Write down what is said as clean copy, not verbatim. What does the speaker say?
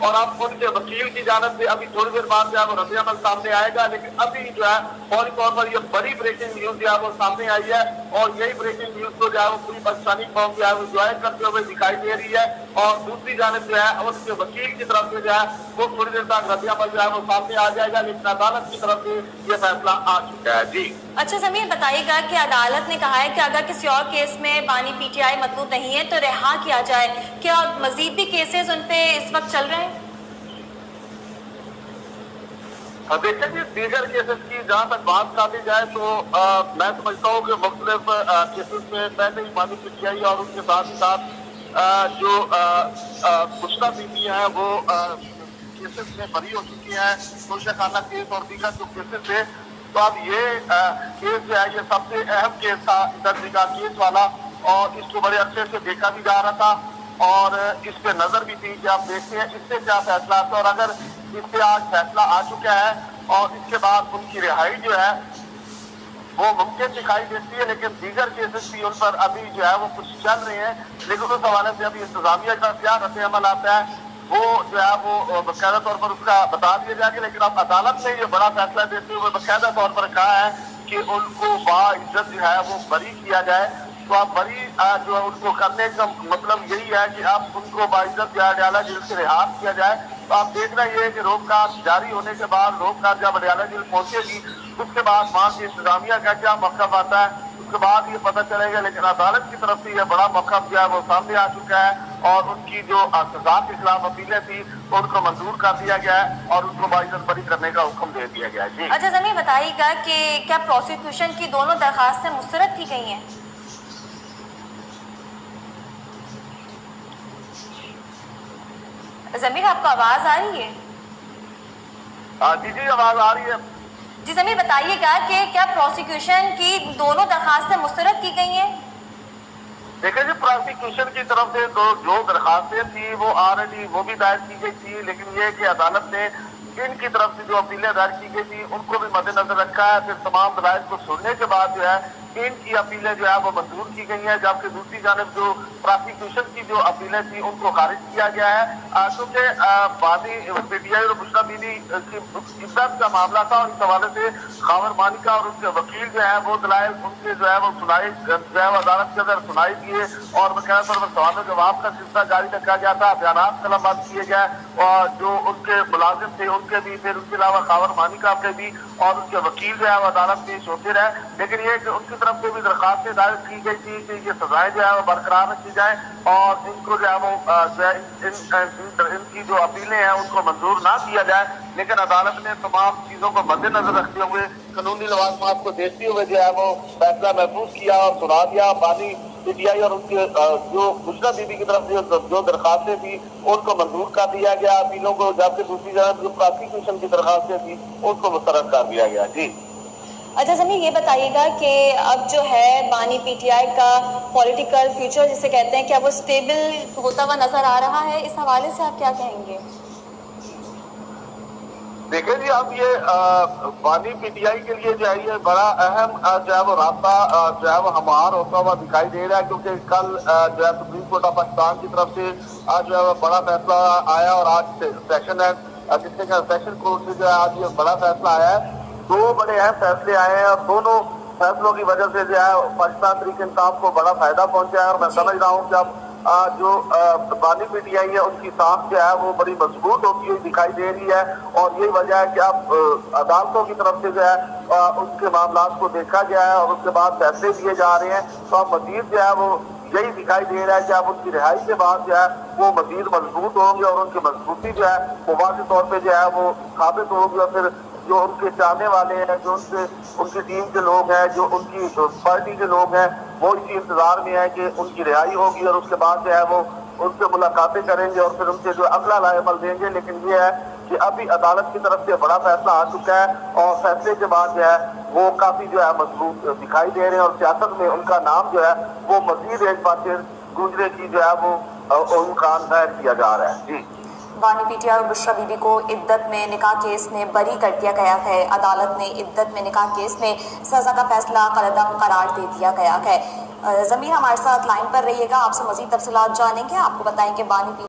اور اب ان کے وکیل کی جانب سے ابھی تھوڑی دیر بعد جو ہے وہ رد عمل سامنے آئے گا، لیکن ابھی جو ہے فوری طور پر یہ بڑی بریکنگ نیوز جو ہے وہ سامنے آئی ہے، اور یہی بریکنگ نیوز کو جو ہے وہ پوری پاکستانی قوم جو ہے وہ انجوائے کرتے ہوئے دکھائی دے رہی ہے، اور دوسری جانب جو ہے اس کے وکیل کی طرف سے جو ہے وہ تھوڑی دیر تک رد عمل جو ہے وہ سامنے آ جائے گا، لیکن عدالت کی طرف سے یہ فیصلہ آ چکا ہے۔ جی اچھا ضمیر بتائیے گا کہ عدالت نے کہا ہے کہ اگر کسی اور کیس میں بانی پی ٹی آئی مطلوب نہیں ہے تو رہا کیا جائے، کیا مزید بھی کیسز ان پہ اس وقت چل رہے ہیں؟ دیکھیں جی، دیگر کیسز کی جہاں تک بات کر لی جائے تو میں سمجھتا ہوں کہ مختلف کیسز میں پہلے ہی بانی پی ٹی آئی اور ان کے ساتھ ہی ساتھ جو بشریٰ بی بی ہیں وہ کیسز میں بری ہو چکی ہیں، توشہ خانہ کیس اور دیگر جو کیسز تھے، تو اب یہ کیس جو ہے یہ سب سے اہم کیس تھا درج کا کیس والا، اور اس کو بڑے عرصے سے دیکھا بھی جا رہا تھا اور اس پہ نظر بھی تھی کہ آپ دیکھتے ہیں اس سے کیا فیصلہ آتا ہے، اور اگر اس سے آج فیصلہ آ چکا ہے اور اس کے بعد ان کی رہائی جو ہے وہ ممکن دکھائی دیتی ہے، لیکن دیگر کیسز بھی ان پر ابھی جو ہے وہ کچھ چل رہے ہیں، لیکن اس حوالے سے ابھی انتظامیہ کا کیا رد عمل آتا ہے وہ جو ہے وہ باقاعدہ طور پر اس کا بتا دیا جائے گا، لیکن اب عدالت نے یہ بڑا فیصلہ دیتے ہوئے باقاعدہ طور پر کہا ہے کہ ان کو باعزت جو ہے وہ بری کیا جائے، تو اب بری جو ہے ان کو کرنے کا مطلب یہی ہے کہ اب ان کو باعزت جو ہے اڈیالہ جیل سے رہا کیا جائے۔ تو آپ دیکھنا یہ ہے کہ روک جاری ہونے کے بعد روک جب اڈیالہ جیل پہنچے گی اس کے بعد وہاں کی انتظامیہ کا کیا موقف آتا ہے اس کے بعد یہ پتہ چلے گا، لیکن عدالت کی طرف سے یہ بڑا موقف جو ہے وہ سامنے آ چکا ہے، اور ان کی جو سزا کے خلاف اپیلیں تھی ان کو منظور کر دیا گیا ہے اور ان کو باعزت بری کرنے کا حکم دے دیا گیا ہے۔ جی اچھا ضمیر بتائیے گا کہ کیا پروسیکیوشن کی دونوں درخواستیں مسترد کی گئی ہیں؟ ضمیر آپ کو آواز آ رہی ہے؟ جی آواز آ رہی ہے۔ جی ضمیر بتائیے گا کہ کیا پروسیکیوشن کی دونوں درخواستیں مسترد کی گئی ہیں؟ دیکھیں جی، پروسیکیوشن کی طرف سے جو درخواستیں تھی وہ آلریڈی وہ بھی دائر کی گئی تھی، لیکن یہ کہ عدالت نے ان کی طرف سے جو اپیلیں دائر کی گئی تھی ان کو بھی مد نظر رکھا ہے، پھر تمام دلائل کو سننے کے بعد جو ہے ان کی اپیلیں جو ہے وہ منظور کی گئی ہیں، جبکہ دوسری جانب جو پروسیکیوشن کی جو اپیلیں تھیں ان کو خارج کیا گیا ہے، کیونکہ بانی پی ٹی آئی اور بشریٰ بی بی کی عزت کا معاملہ تھا، اور اس حوالے سے خاور مانیکا اور ان کے وکیل جو ہیں وہ دلائل ان کے جو ہے وہ سنائی جو ہے وہ عدالت کے اندر سنائی دیے، اور باقاعدہ طور پر سوال و جواب کا سلسلہ جاری رکھا گیا تھا، بیانات قلم بند کیے گئے، اور جو ان کے ملازم تھے ان کے بھی، پھر ان کے علاوہ خاور مانیکا کے بھی اور ان کے وکیل جو ہے وہ عدالت پیش ہوتے رہے، لیکن یہ کہ ان کی طرف سے بھی درخواستیں دائر کی گئی تھی کہ یہ سزائیں جو ہے وہ برقرار رکھی جائیں، اور ان کو جو ہے وہ ان کی جو اپیلیں ہیں ان کو منظور نہ کیا جائے، لیکن عدالت نے تمام چیزوں کو مد نظر رکھتے ہوئے قانونی لوازمات کو دیکھتے ہوئے جو ہے وہ فیصلہ محفوظ کیا اور سنا دیا۔ بانی پی ٹی آئی اور ان کے جو بشریٰ بی بی کی طرف سے جو درخواستیں تھیں ان کو منظور کر دیا گیا اپیلوں کو، جبکہ دوسری جانب جو پروسیکیوشن کی درخواستیں تھیں ان کو مسترد کر دیا گیا۔ جی اچھا ضمیر یہ بتائیے گا کہ اب جو ہے بانی پی ٹی آئی کا پولیٹیکل فیوچر جسے کہتے ہیں کیا وہ سٹیبل ہوتا ہوا نظر آ رہا ہے؟ اس حوالے سے آپ کیا کہیں گے؟ دیکھیں جی، اب یہ بانی پی ٹی آئی کے لیے جو ہے یہ بڑا اہم جو ہے وہ رابطہ جو ہے وہ ہموار ہوتا ہوا دکھائی دے رہا ہے، کیونکہ کل جو ہے سپریم کورٹ آف پاکستان کی طرف سے آج جو ہے وہ بڑا فیصلہ آیا، اور آج سیشن ہے جس سے کہ سیشن کورٹ سے جو ہے آج یہ بڑا فیصلہ آیا ہے، دو بڑے اہم فیصلے آئے ہیں، اور دونوں فیصلوں کی وجہ سے جو ہے پاکستان تحریک انصاف کو بڑا فائدہ پہنچا ہے، اور میں سمجھ رہا ہوں کہ اب جو بانی پی ٹی آئی ہے ان کی سانس جو ہے وہ بڑی مضبوط ہوتی ہوئی دکھائی دے رہی ہے، اور یہی وجہ ہے کہ اب عدالتوں کی طرف سے جو ہے ان کے معاملات کو دیکھا گیا ہے اور اس کے بعد فیصلے دیے جا رہے ہیں، تو اب مزید جو ہے وہ یہی دکھائی دے رہا ہے کہ اب ان کی رہائی کے بعد جو ہے وہ مزید مضبوط ہوں گے، اور ان کی مضبوطی جو ہے وہ واضح طور پہ جو ہے وہ ثابت ہوگی، اور پھر جو ان کے چاہنے والے ہیں، جو ان کی ٹیم کے لوگ ہیں، جو ان کی پارٹی کے لوگ ہیں، وہ اسی انتظار میں ہیں کہ ان کی رہائی ہوگی، اور اس کے بعد جو ہے وہ ان سے ملاقاتیں کریں گے اور پھر ان سے جو اگلا رائے عمل دیں گے۔ لیکن یہ ہے کہ ابھی عدالت کی طرف سے بڑا فیصلہ آ چکا ہے، اور فیصلے کے بعد جو ہے وہ کافی جو ہے مضبوط دکھائی دے رہے ہیں، اور سیاست میں ان کا نام جو ہے وہ مزید ایک بار پھر گونجنے کی جو ہے وہ امکان ظاہر کیا جا رہا ہے۔ جی بانی پی ٹی آئی اور بشریٰ بی بی کو عدت میں نکاح کیس میں بری کر دیا گیا ہے، عدالت نے عدت میں نکاح کیس میں سزا کا فیصلہ کالعدم قرار دے دیا گیا ہے۔ ضمیر ہمارے ساتھ لائن پر رہیے گا، آپ سے مزید تفصیلات جانیں گے، آپ کو بتائیں کہ بانی